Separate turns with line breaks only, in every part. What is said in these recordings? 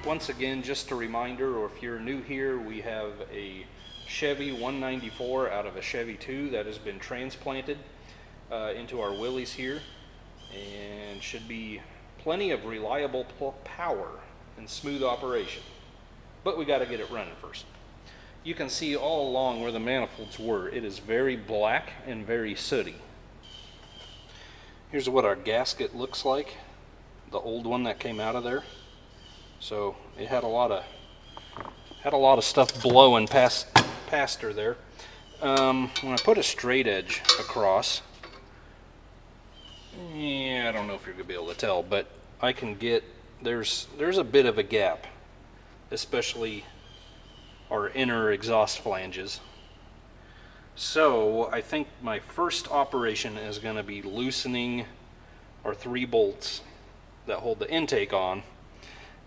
once again, just a reminder, or if you're new here, we have a Chevy 194 out of a Chevy 2 that has been transplanted into our Willys here, and should be plenty of reliable power and smooth operation. But we got to get it running first. You can see all along where the manifolds were, it is very black and very sooty. Here's what our gasket looks like, the old one that came out of there. So it had a lot of stuff blowing past her there. When I put a straight edge across, yeah, I don't know if you're gonna be able to tell, but I can get there's a bit of a gap, especially our inner exhaust flanges. So I think my first operation is going to be loosening our 3 bolts that hold the intake on,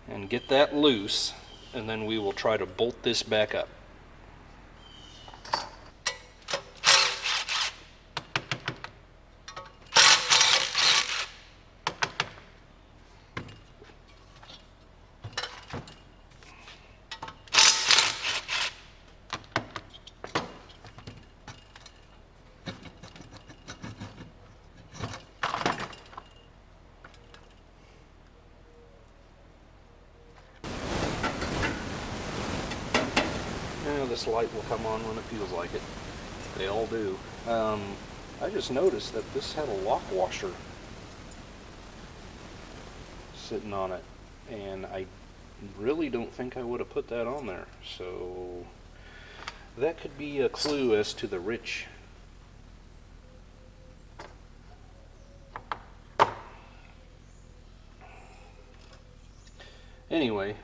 and get that loose, and then we will try to bolt this back up. This light will come on when it feels like it. They all do. I just noticed that this had a lock washer sitting on it, and I really don't think I would have put that on there. So that could be a clue as to the rich. Anyway,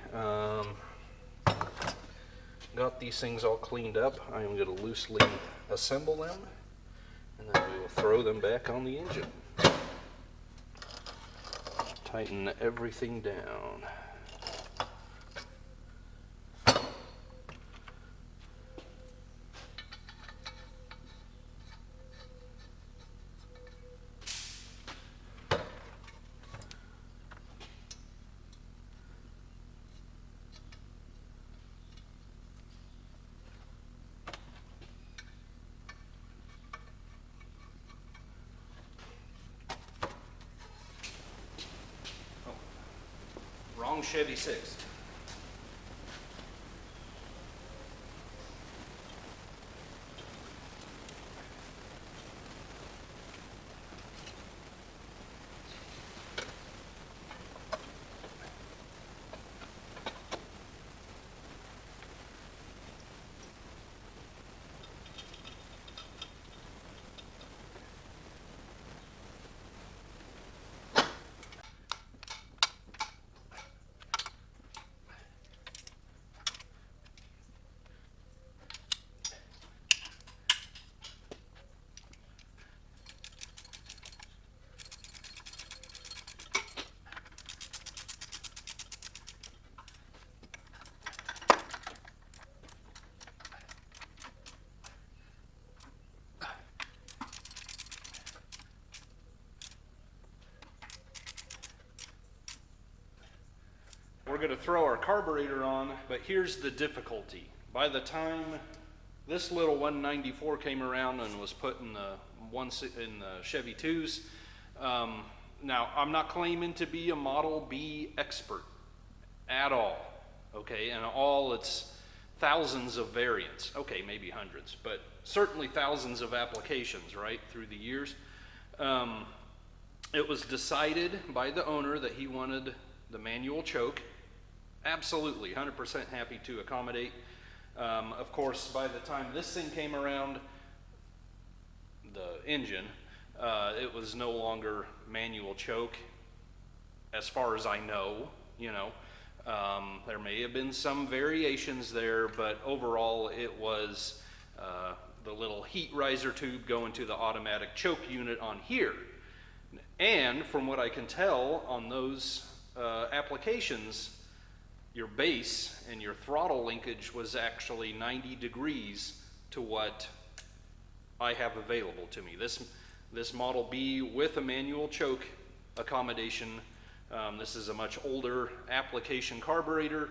got these things all cleaned up. I am going to loosely assemble them, and then we will throw them back on the engine. Tighten everything down. Wrong Chevy 6. We're going to throw our carburetor on, but here's the difficulty. By the time this little 194 came around and was put in the Chevy 2s, now I'm not claiming to be a Model B expert at all, okay, and all its thousands of variants, okay, maybe hundreds, but certainly thousands of applications, right, through the years. It was decided by the owner that he wanted the manual choke. Absolutely, 100% happy to accommodate. Of course, by the time this thing came around, the engine, it was no longer manual choke, as far as I know, you know. There may have been some variations there, but overall it was the little heat riser tube going to the automatic choke unit on here. And from what I can tell on those applications, your base and your throttle linkage was actually 90 degrees to what I have available to me. This Model B with a manual choke accommodation This is a much older application carburetor,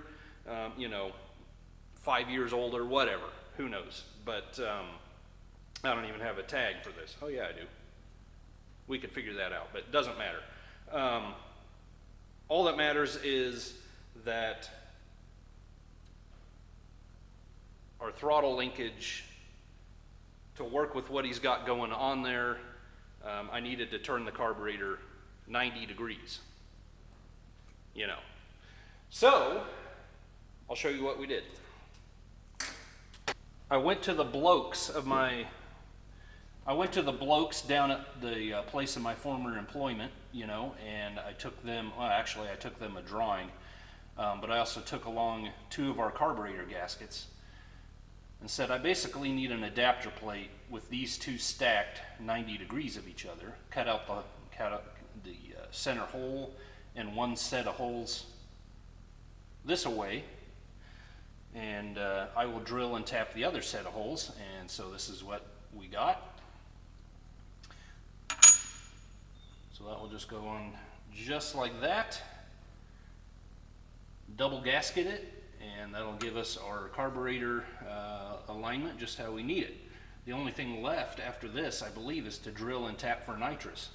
you know, 5 years older, whatever, who knows. But I don't even have a tag for this. Oh yeah, I do. We could figure that out, but it doesn't matter. All that matters is that our throttle linkage, to work with what he's got going on there, I needed to turn the carburetor 90 degrees, you know. So, I'll show you what we did. I went to the blokes down at the place of my former employment, you know, and I took them, well actually I took them a drawing, but I also took along 2 of our carburetor gaskets and said I basically need an adapter plate with these 2 stacked 90 degrees of each other. Cut out the center hole and 1 set of holes this away, and I will drill and tap the other set of holes, and so this is what we got. So that will just go on just like that. Double gasket it, and that'll give us our carburetor alignment just how we need it. The only thing left after this, I believe, is to drill and tap for nitrous.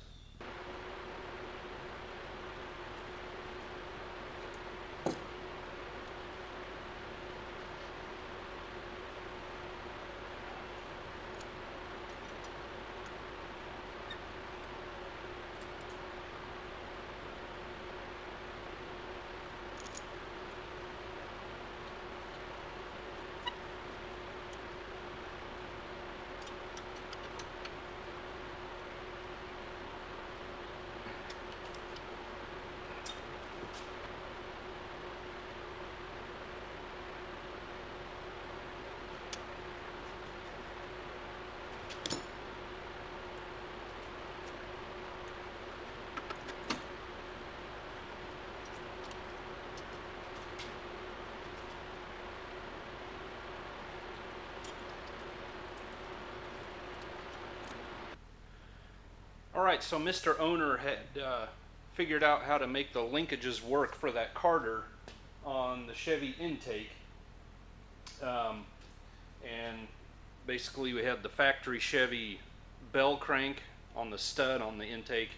Alright, so Mr. Owner had figured out how to make the linkages work for that carter on the Chevy intake. And basically we had the factory Chevy bell crank on the stud on the intake,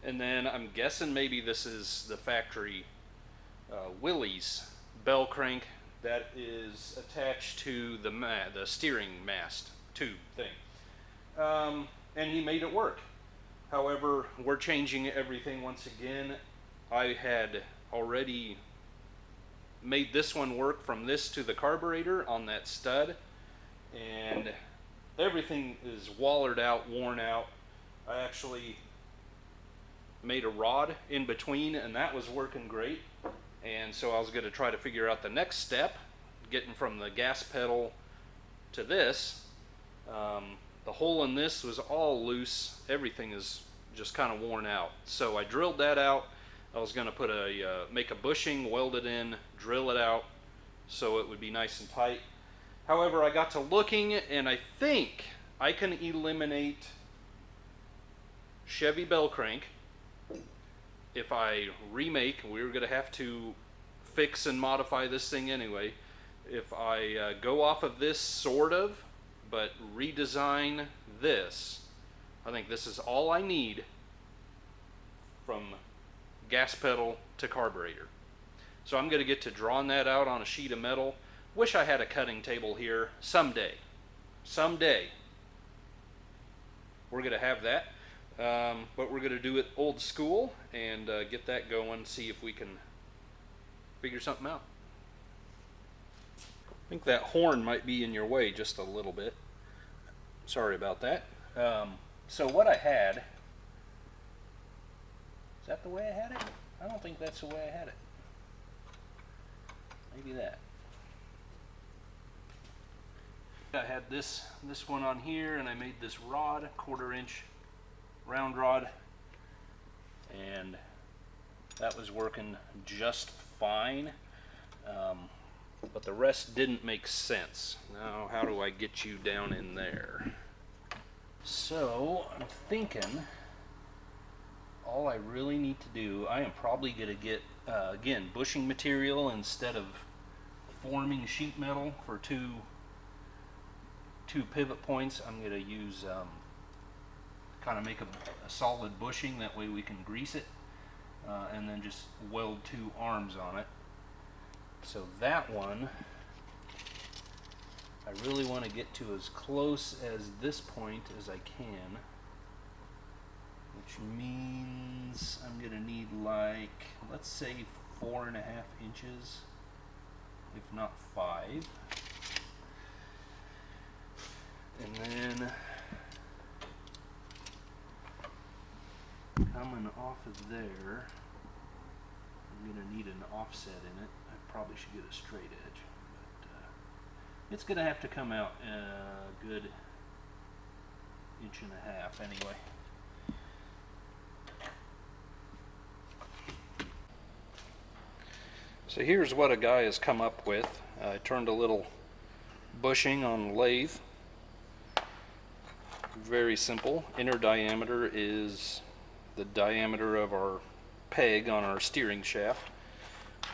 and then I'm guessing maybe this is the factory Willys bell crank that is attached to the steering mast tube thing. And he made it work. However, we're changing everything once again. I had already made this one work from this to the carburetor on that stud, and everything is wallered out, worn out. I actually made a rod in between, and that was working great. And so I was going to try to figure out the next step, getting from the gas pedal to this. The hole in this was all loose. Everything is just kind of worn out. So I drilled that out. I was going to put make a bushing, weld it in, drill it out so it would be nice and tight. However, I got to looking, and I think I can eliminate Chevy bell crank if I remake. We were going to have to fix and modify this thing anyway. If I go off of this sort of, but redesign this, I think this is all I need from gas pedal to carburetor. So I'm going to get to drawing that out on a sheet of metal. Wish I had a cutting table here. Someday we're going to have that, but we're going to do it old school and get that going, see if we can figure something out. I think that horn might be in your way just a little bit. Sorry about that. So what I had, is that the way I had it? I don't think that's the way I had it. Maybe that. I had this one on here, and I made this rod, 1/4 inch round rod, and that was working just fine. But the rest didn't make sense. Now, how do I get you down in there? So, I'm thinking all I really need to do, I am probably going to get, again, bushing material instead of forming sheet metal for two pivot points. I'm going to use, kind of make a solid bushing, that way we can grease it, and then just weld two arms on it. So that one, I really want to get to as close as this point as I can, which means I'm going to need, like, let's say 4.5 inches, if not 5. And then coming off of there, I'm going to need an offset in it. I probably should get a straight edge, but it's going to have to come out a good 1.5 inches anyway. So here's what a guy has come up with. I turned a little bushing on the lathe. Very simple. Inner diameter is the diameter of our peg on our steering shaft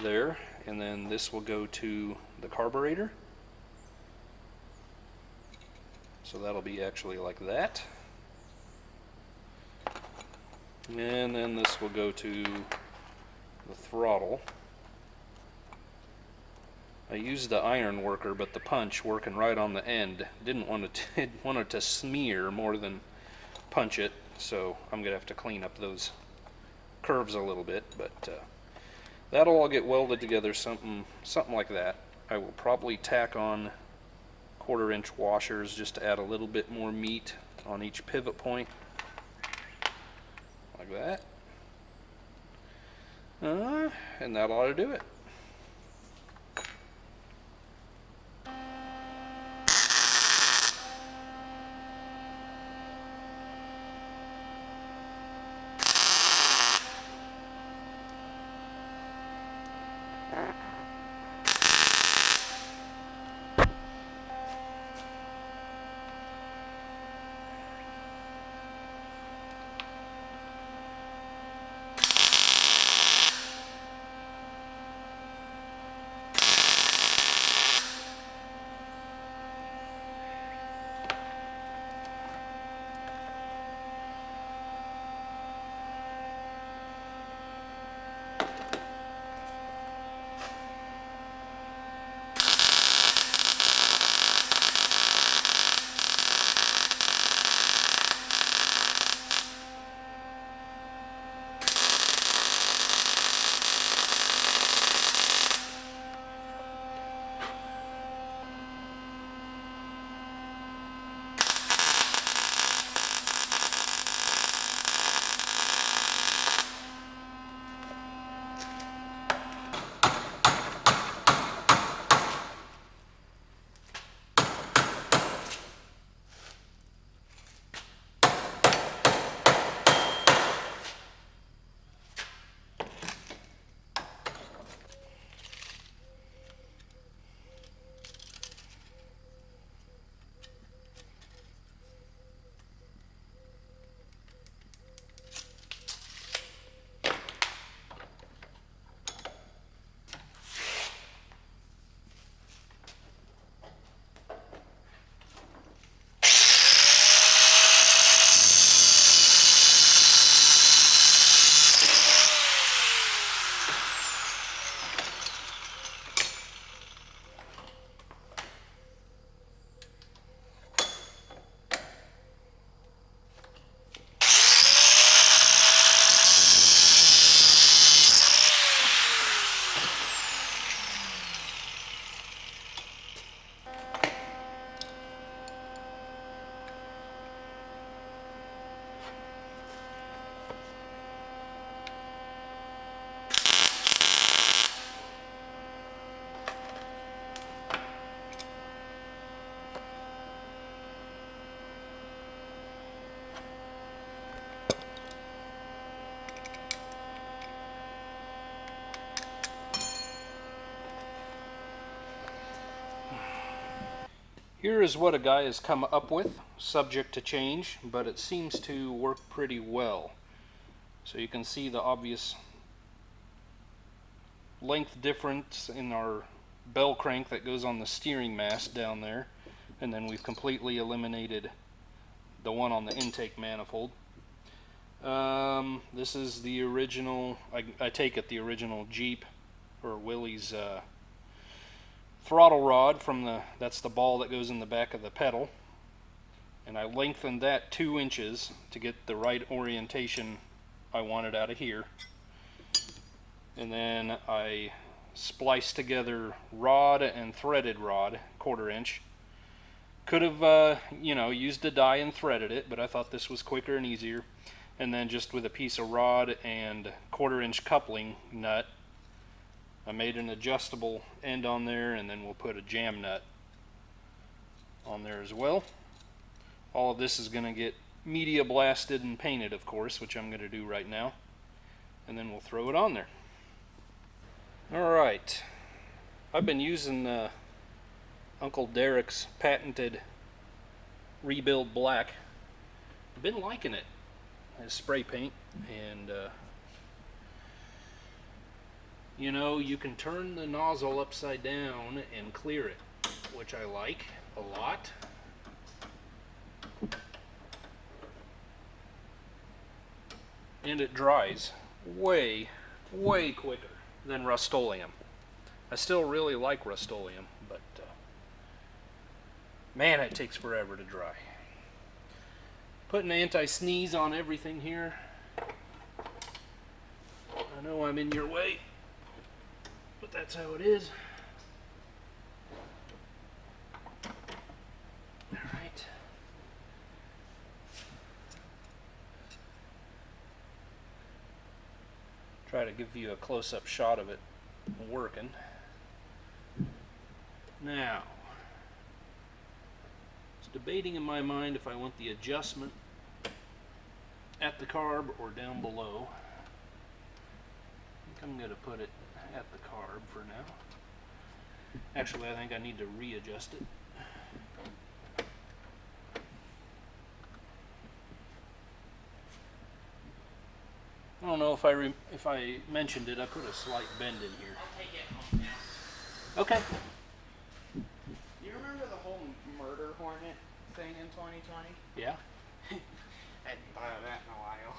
there, and then this will go to the carburetor. So that'll be actually like that. And then this will go to the throttle. I used the iron worker, but the punch working right on the end didn't want it to smear more than punch it, so I'm gonna have to clean up those curves a little bit, but that'll all get welded together, something like that. I will probably tack on 1/4 inch washers just to add a little bit more meat on each pivot point, like that, and that ought to do it. Here is what a guy has come up with, subject to change, but it seems to work pretty well. So you can see the obvious length difference in our bell crank that goes on the steering mast down there, and then we've completely eliminated the one on the intake manifold. This is the original, I take it the original Jeep or Willys throttle rod from that's the ball that goes in the back of the pedal, and I lengthened that 2 inches to get the right orientation I wanted out of here. And then I spliced together rod and threaded rod, 1/4 inch. Could have, used a die and threaded it, but I thought this was quicker and easier. And then just with a piece of rod and 1/4 inch coupling nut, I made an adjustable end on there, and then we'll put a jam nut on there as well. All of this is going to get media blasted and painted, of course, which I'm going to do right now. And then we'll throw it on there. Alright, I've been using Uncle Derek's patented Rebuild Black. I've been liking it as spray paint, and you can turn the nozzle upside down and clear it, which I like a lot. And it dries way quicker than Rust-Oleum. I still really like Rust-Oleum, but man, it takes forever to dry. Putting anti-sneeze on everything here. I know I'm in your way, but that's how it is. Alright. Try to give you a close-up shot of it working. Now, I was debating in my mind if I want the adjustment at the carb or down below. I think I'm going to put it at the carb for now. Actually, I think I need to readjust it. I don't know if I mentioned it. I put a slight bend in here.
I'll take it home now.
Okay.
You remember the whole murder hornet thing in 2020?
Yeah.
I hadn't thought of that in a while.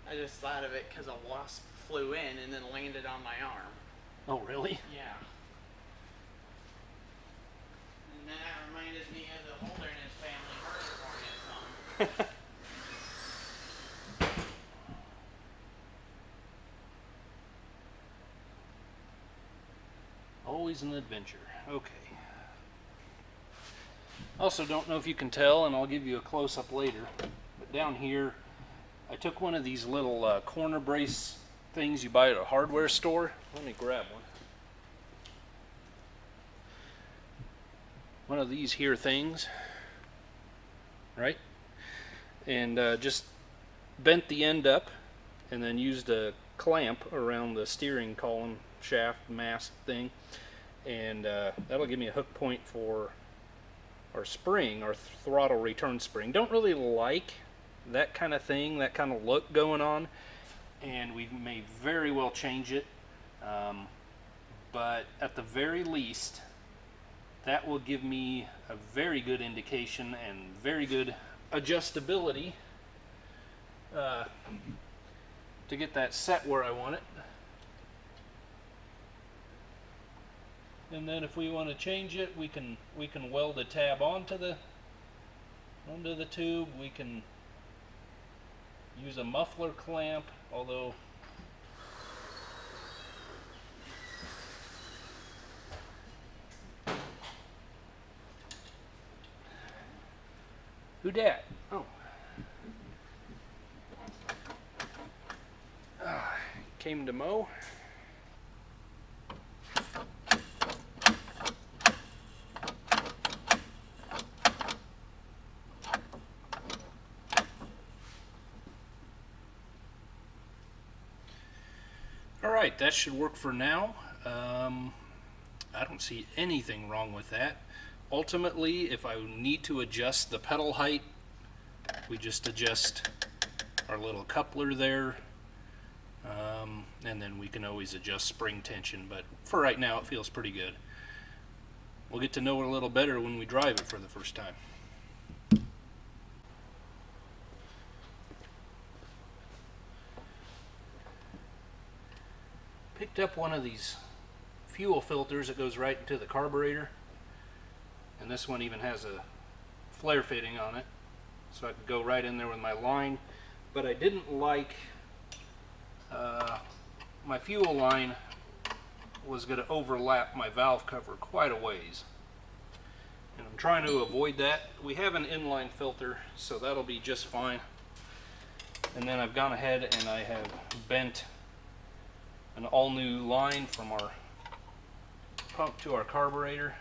I just thought of it because a wasp flew in and then landed on my arm.
Oh, really?
Yeah. And then that reminded me of the Holderness family murder hornet song.
Always an adventure. Okay. Also, don't know if you can tell, and I'll give you a close-up later, but down here I took one of these little corner brace things you buy at a hardware store. Let me grab one. One of these here things, right? And just bent the end up and then used a clamp around the steering column shaft mast thing, and that'll give me a hook point for our spring, our throttle return spring. Don't really like that kind of thing, that kind of look going on, and we may very well change it, but at the very least that will give me a very good indication and very good adjustability to get that set where I want it. And then if we want to change it, we can weld a tab onto the tube. We can use a muffler clamp, although who dat? Oh. Came to mow. Alright, that should work for now. I don't see anything wrong with that. Ultimately, if I need to adjust the pedal height, we just adjust our little coupler there. And then we can always adjust spring tension, but for right now it feels pretty good. We'll get to know it a little better when we drive it for the first time. Picked up one of these fuel filters that goes right into the carburetor, and this one even has a flare fitting on it, so I could go right in there with my line. But I didn't like my fuel line was going to overlap my valve cover quite a ways, and I'm trying to avoid that. We have an inline filter, so that'll be just fine. And then I've gone ahead and I have bent an all-new line from our pump to our carburetor.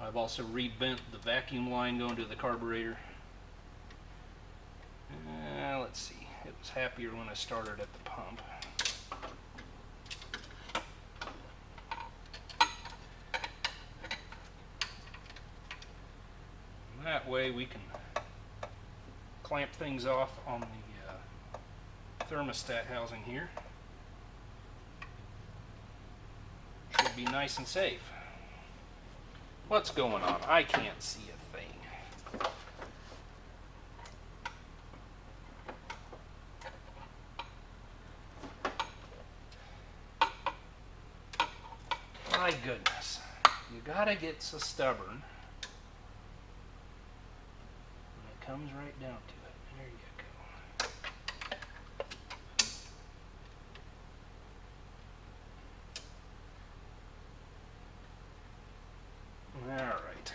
I've also rebent the vacuum line going to the carburetor. Let's see, it was happier when I started at the pump. And that way we can clamp things off on the thermostat housing here. Should be nice and safe. What's going on? I can't see a thing. My goodness. You gotta get so stubborn. And it comes right down to it. There you go. All right.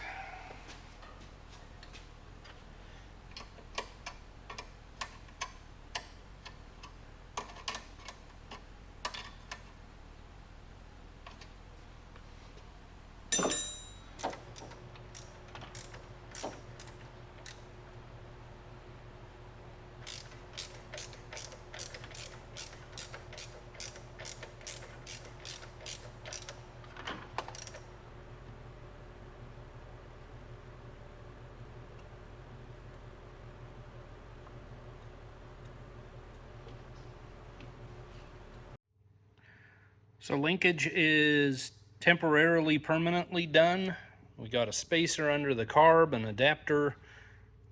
So linkage is temporarily permanently done. We got a spacer under the carb, an adapter,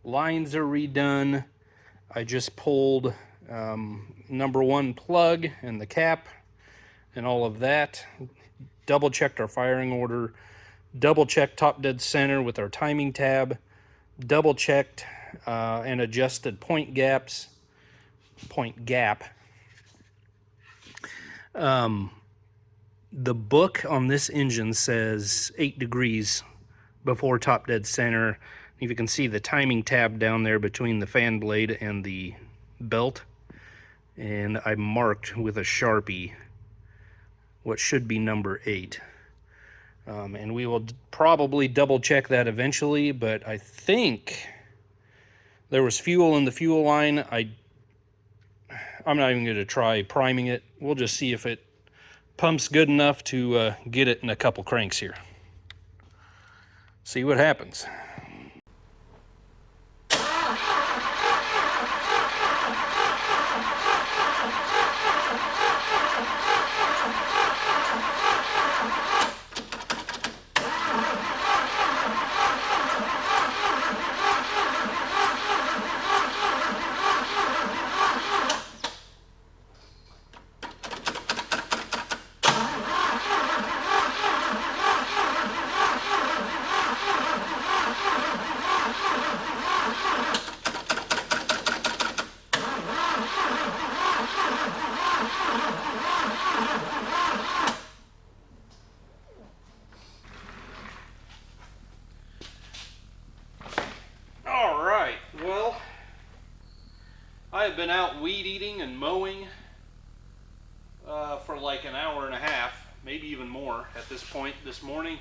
lines are redone. I just pulled number 1 plug and the cap and all of that. Double checked our firing order, double checked top dead center with our timing tab, double checked and adjusted point gap. The book on this engine says 8 degrees before top dead center. If you can see the timing tab down there between the fan blade and the belt, and I marked with a Sharpie what should be number 8. And we will probably double check that eventually, but I think there was fuel in the fuel line. I'm not even going to try priming it. We'll just see if it pumps good enough to get it in a couple cranks here. See what happens. I have been out weed eating and mowing for like an hour and a half, maybe even more at this point this morning,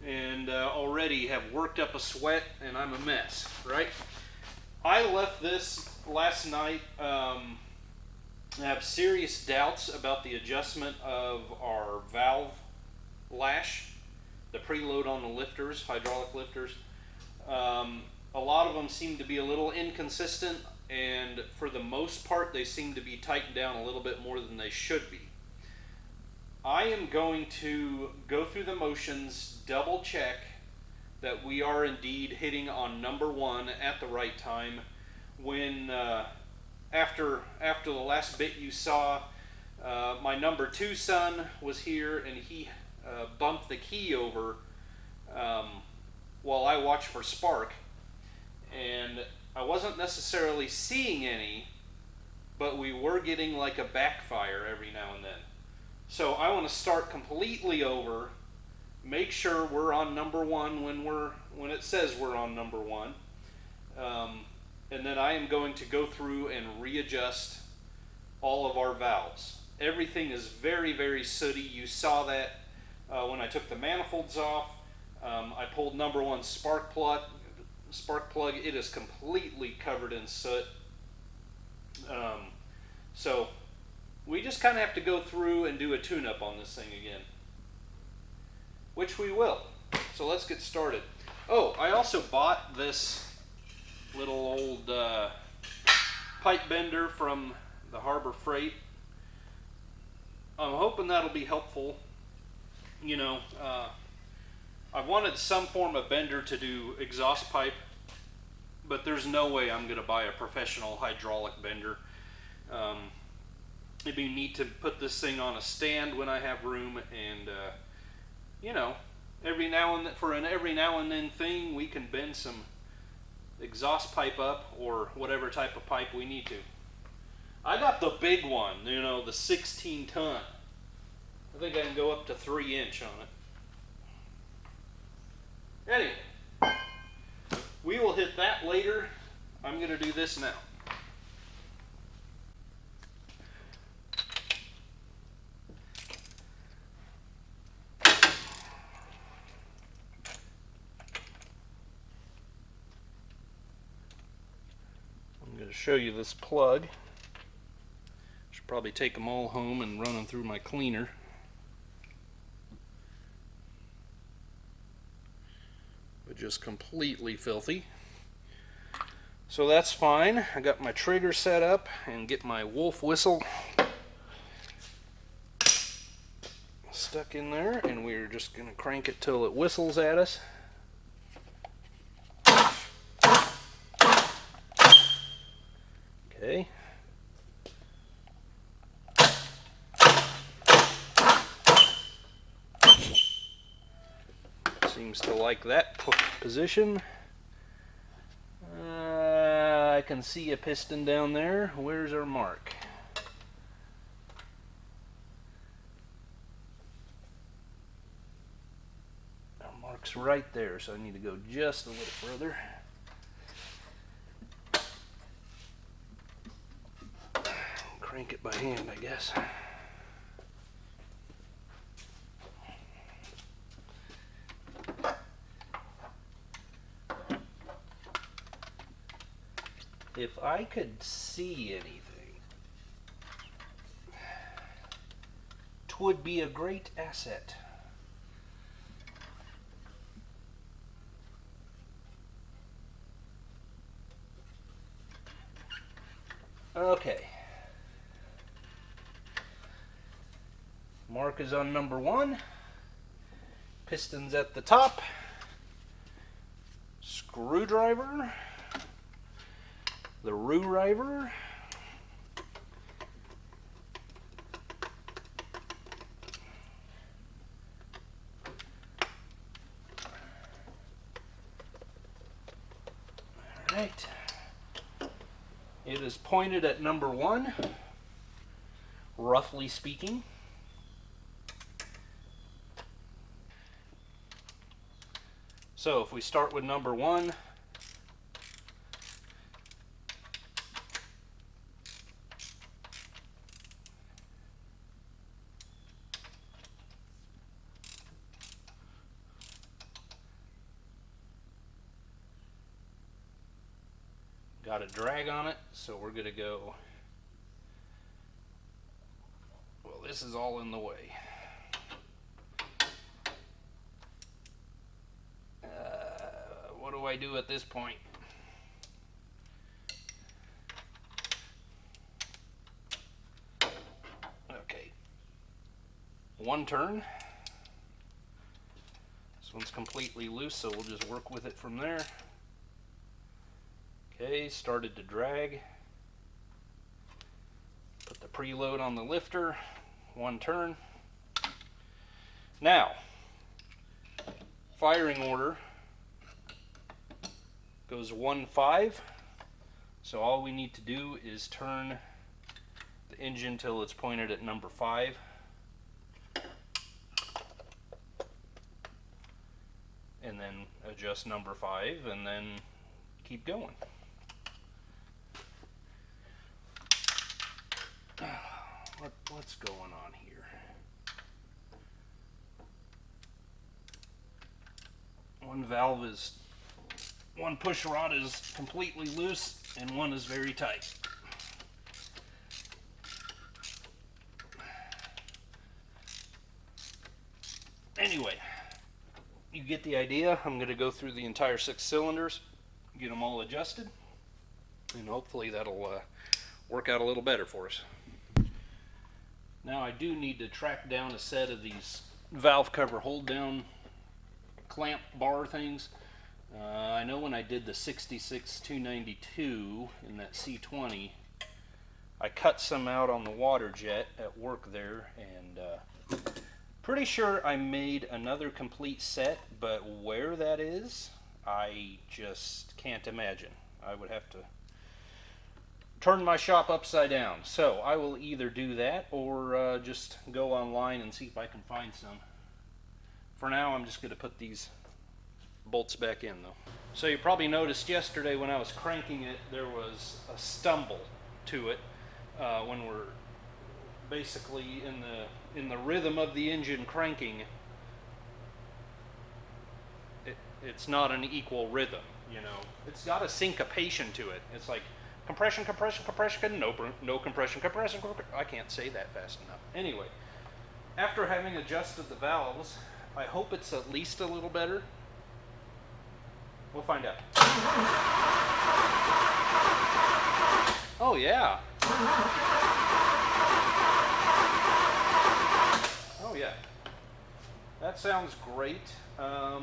and already have worked up a sweat and I'm a mess, right? I left this last night. I have serious doubts about the adjustment of our valve lash, the preload on the lifters, hydraulic lifters. a lot of them seem to be a little inconsistent, and for the most part they seem to be tightened down a little bit more than they should be. I am going to go through the motions, double check that we are indeed hitting on number 1 at the right time. When after the last bit you saw, my number 2 son was here, and he bumped the key over while I watched for spark, and I wasn't necessarily seeing any, but we were getting like a backfire every now and then. So I want to start completely over, make sure we're on number 1 when it says we're on number 1, and then I am going to go through and readjust all of our valves. Everything is very, very sooty. You saw that when I took the manifolds off. I pulled number 1 spark plug. It is completely covered in soot. So we just kind of have to go through and do a tune-up on this thing again, which we will. So let's get started. Oh, I also bought this little old pipe bender from the Harbor Freight. I'm hoping that'll be helpful. You know, I wanted some form of bender to do exhaust pipe, but there's no way I'm going to buy a professional hydraulic bender. It'd be neat to put this thing on a stand when I have room, and you know, every now and then thing, we can bend some exhaust pipe up, or whatever type of pipe we need to. I got the big one, you know, the 16 ton. I think I can go up to 3-inch on it. Anyway, we will hit that later. I'm going to do this now. I'm going to show you this plug. Should probably take them all home and run them through my cleaner. But just completely filthy. So that's fine. I got my trigger set up and get my wolf whistle stuck in there, and we're just going to crank it till it whistles at us. Okay. Seems to like that position. I can see a piston down there. Where's our mark? Our mark's right there, so I need to go just a little further. Crank it by hand, I guess. If I could see anything, 'twould be a great asset. Okay. Mark is on number 1. Pistons at the top. Screwdriver. The roux-river. All right. It is pointed at number 1, roughly speaking. So if we start with number 1, got a drag on it, so we're going to go, well, this is all in the way. What do I do at this point? one turn. This one's completely loose, so we'll just work with it from there. Okay, started to drag. Put the preload on the lifter, one turn. Now, firing order goes 1-5. So all we need to do is turn the engine till it's pointed at number 5. And then adjust number 5 and then keep going. What's going on here? One push rod is completely loose and one is very tight. Anyway, you get the idea. I'm going to go through the entire 6 cylinders, get them all adjusted, and hopefully that'll work out a little better for us. Now I do need to track down a set of these valve cover hold down clamp bar things. I know when I did the 66-292 in that C20, I cut some out on the water jet at work there, and pretty sure I made another complete set, but where that is, I just can't imagine. I would have to turn my shop upside down. So I will either do that or just go online and see if I can find some. For now, I'm just going to put these bolts back in though. So you probably noticed yesterday when I was cranking it, there was a stumble to it when we're basically in the rhythm of the engine cranking. It's not an equal rhythm, you know. It's got a syncopation to it. It's like compression, compression, compression, no compression, compression. I can't say that fast enough. Anyway, after having adjusted the valves, I hope it's at least a little better. We'll find out. Oh yeah. Oh yeah. That sounds great. I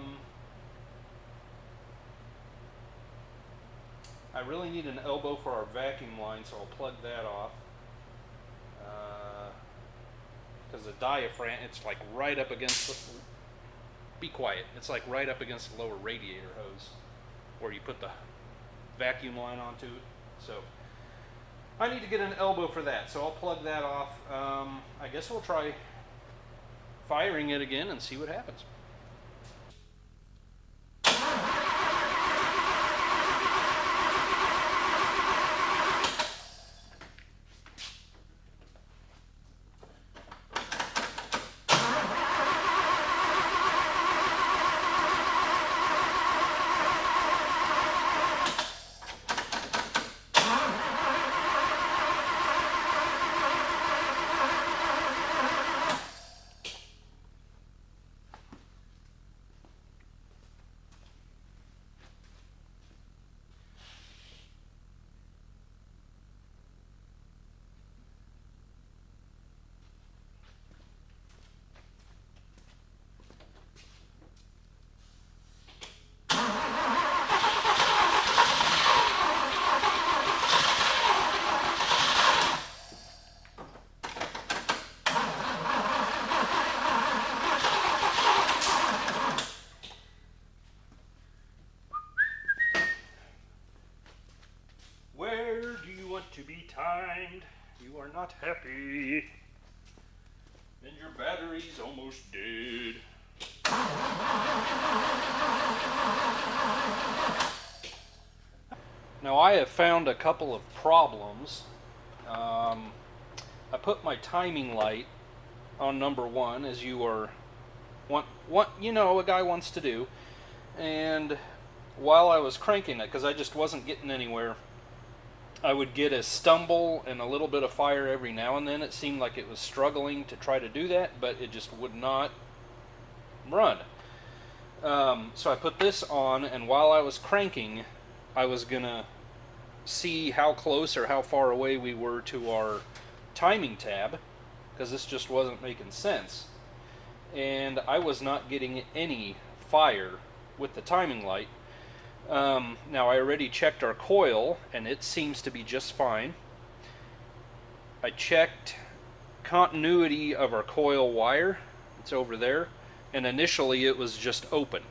really need an elbow for our vacuum line, so I'll plug that off. Because the diaphragm, it's like right up against the... Be quiet. It's like right up against the lower radiator hose where you put the vacuum line onto it. So I need to get an elbow for that, so I'll plug that off. I guess we'll try firing it again and see what happens. To be timed, you are not happy, and your battery's almost dead. Now I have found a couple of problems. I put my timing light on number 1, as you are you know, a guy wants to do, and while I was cranking it, because I just wasn't getting anywhere, I would get a stumble and a little bit of fire every now and then. It seemed like it was struggling to try to do that, but it just would not run. So I put this on, and while I was cranking, I was gonna see how close or how far away we were to our timing tab, because this just wasn't making sense. and I was not getting any fire with the timing light. Now I already checked our coil, and it seems to be just fine. I checked continuity of our coil wire. It's over there, and initially it was just open.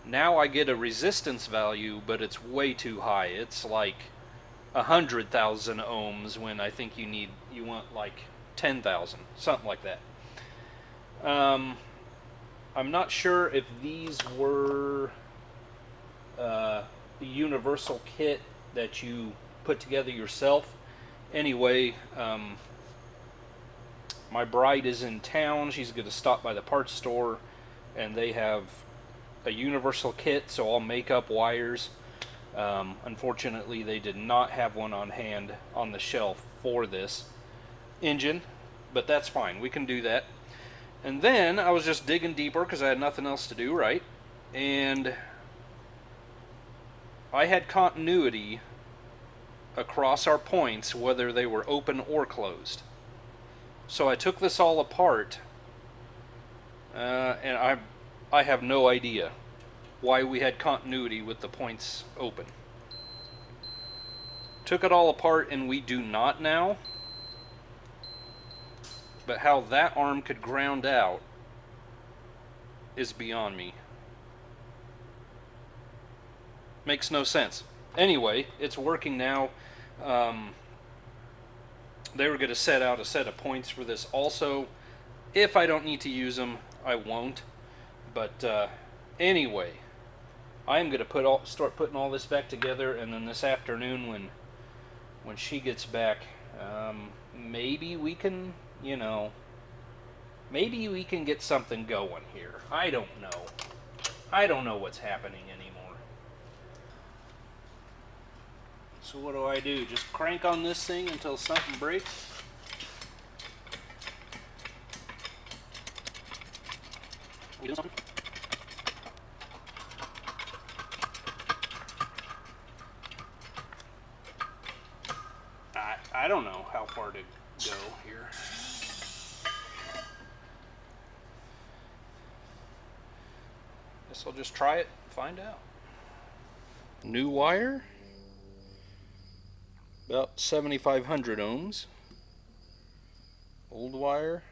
Now I get a resistance value, but it's way too high. It's like 100,000 ohms when I think you want like 10,000, something like that. I'm not sure if these were the universal kit that you put together yourself. Anyway, my bride is in town. She's going to stop by the parts store, and they have a universal kit, so I'll make up wires. Unfortunately, they did not have one on hand on the shelf for this engine, but that's fine. We can do that. And then I was just digging deeper because I had nothing else to do, right? And I had continuity across our points, whether they were open or closed. So I took this all apart, and I have no idea why we had continuity with the points open. Took it all apart, and we do not now. But how that arm could ground out is beyond me. Makes no sense. Anyway, it's working now. They were going to set out a set of points for this also. If I don't need to use them, I won't. But anyway, I am going to start putting all this back together, and then this afternoon when she gets back, maybe we can, maybe we can get something going here. I don't know. I don't know what's happening anymore. So what do? Just crank on this thing until something breaks? We doing something? I don't know how far to go here. Guess I'll just try it and find out. New wire. About 7,500 ohms. Old wire.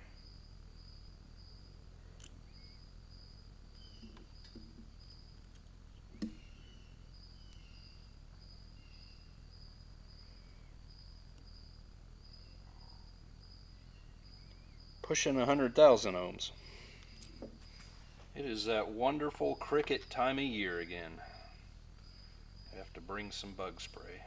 Pushing 100,000 ohms. It is that wonderful cricket time of year again. I have to bring some bug spray.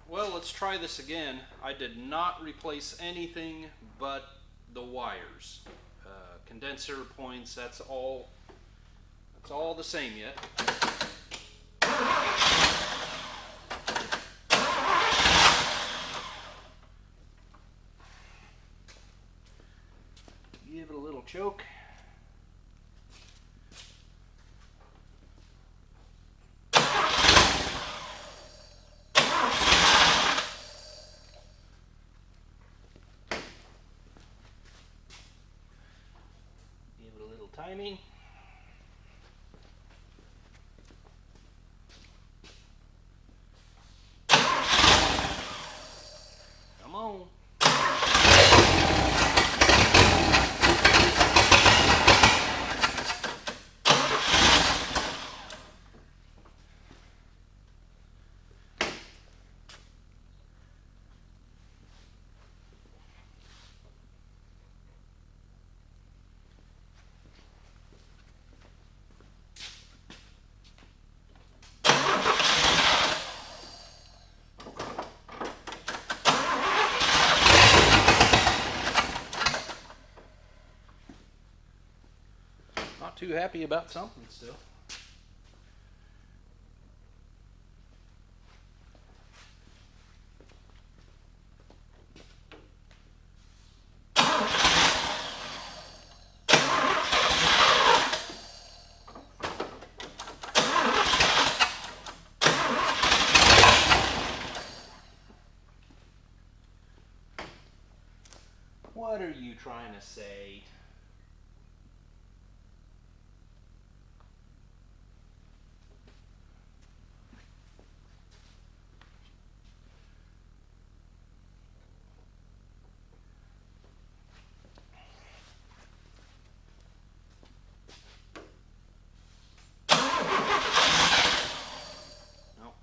Well, let's try this again. I did not replace anything but the wires. Condenser points, that's all the same yet. Give it a little choke. Timing. Come on. not too happy about something still. What are you trying to say? No.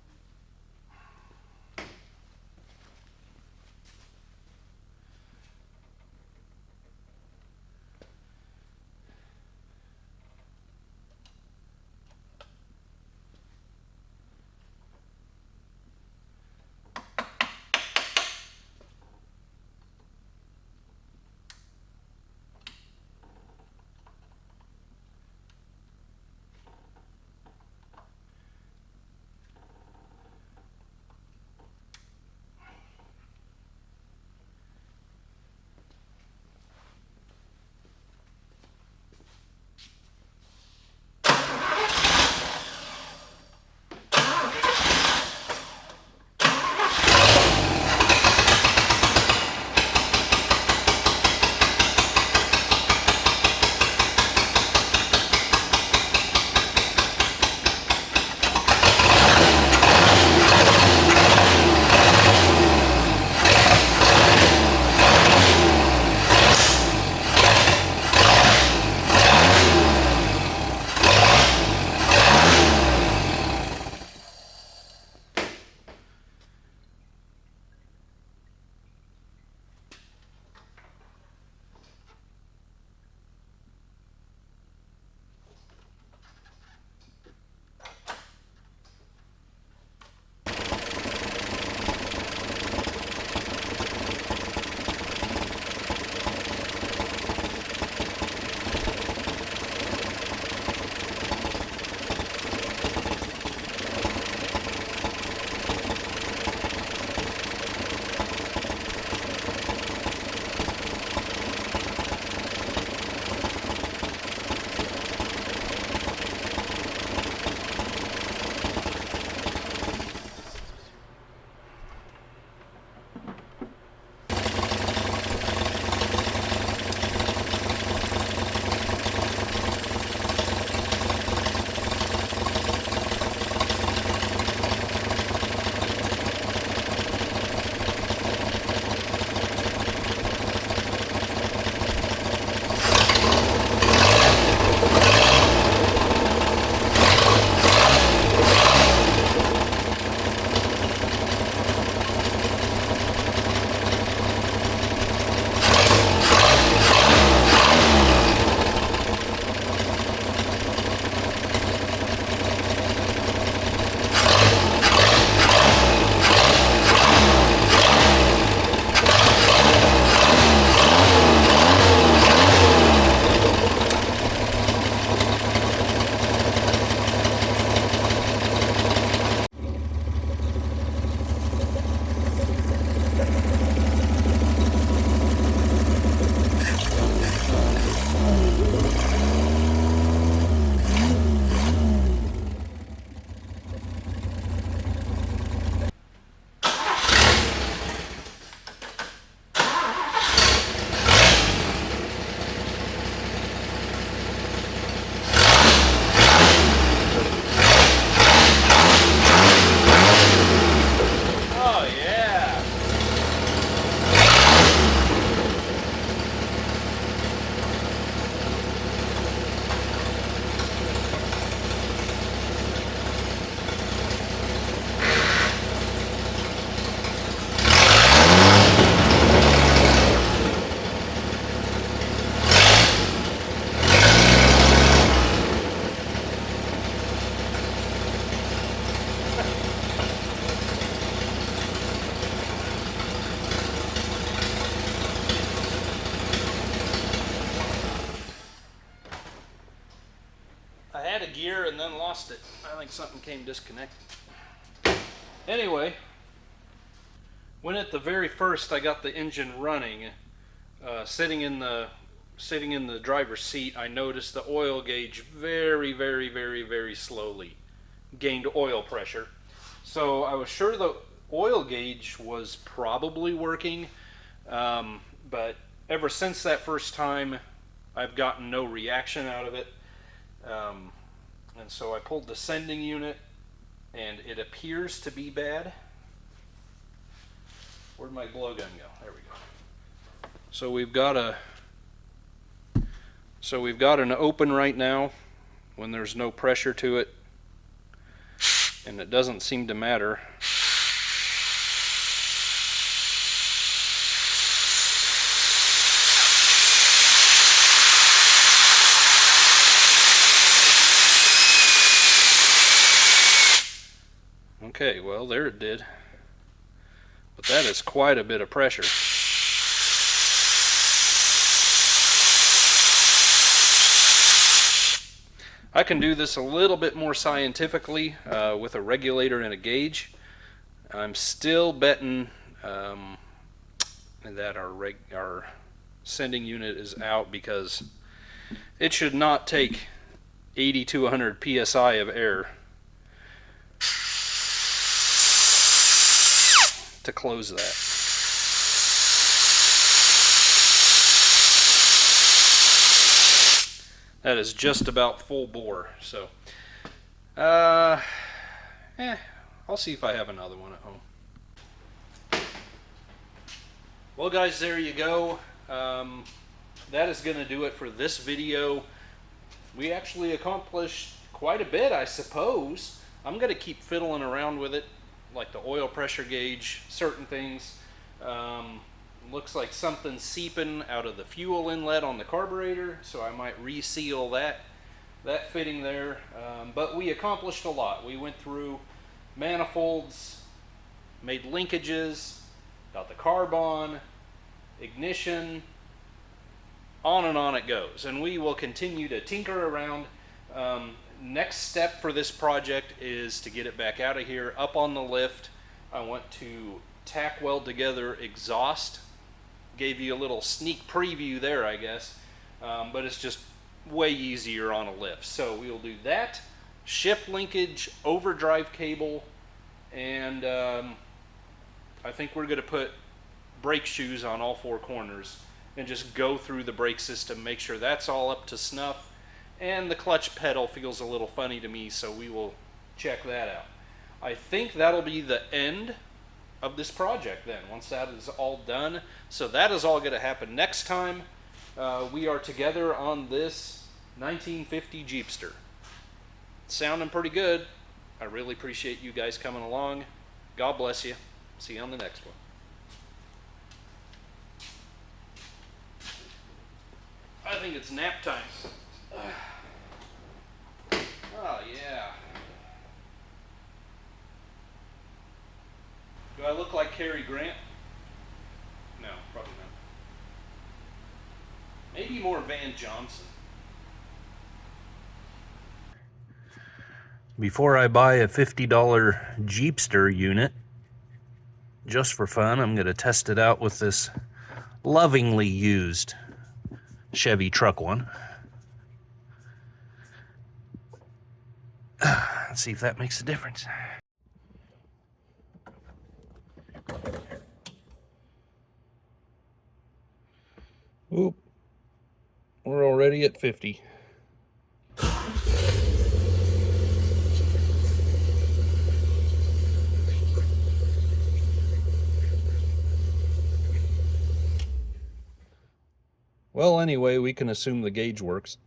and then lost it. I think something came disconnected. Anyway, when at the very first I got the engine running, sitting in the driver's seat, I noticed the oil gauge very slowly gained oil pressure. So I was sure the oil gauge was probably working, but ever since that first time, I've gotten no reaction out of it. And so I pulled the sending unit, and it appears to be bad. Where'd my blowgun go? There we go. So we've got an open right now when there's no pressure to it, and it doesn't seem to matter. Okay, well, there it did. But that is quite a bit of pressure. I can do this a little bit more scientifically with a regulator and a gauge. I'm still betting that our sending unit is out, because it should not take 80 to 100 psi of air to close that. That is just about full bore. So, I'll see if I have another one at home. Well, guys, there you go. That is going to do it for this video. We actually accomplished quite a bit, I suppose. I'm going to keep fiddling around with it, like the oil pressure gauge, certain things. Looks like something's seeping out of the fuel inlet on the carburetor, so I might reseal that fitting there. But we accomplished a lot. We went through manifolds, made linkages, got the carb on, ignition, on and on it goes. And we will continue to tinker around. Next step for this project is to get it back out of here, up on the lift. I want to tack weld together exhaust. Gave you a little sneak preview there, I guess, but it's just way easier on a lift. So we'll do that, shift linkage, overdrive cable, and I think we're going to put brake shoes on all four corners and just go through the brake system, make sure that's all up to snuff. And the clutch pedal feels a little funny to me, so we will check that out. I think that'll be the end of this project then, once that is all done. So that is all going to happen next time we are together on this 1950 Jeepster. It's sounding pretty good. I really appreciate you guys coming along. God bless you. See you on the next one. I think it's nap time. Oh yeah. Do I look like Cary Grant? No, probably not. Maybe more Van Johnson. Before I buy a $50 Jeepster unit, just for fun, I'm going to test it out with this lovingly used Chevy truck one. Let's see if that makes a difference. Oop, we're already at 50. Well, anyway, we can assume the gauge works.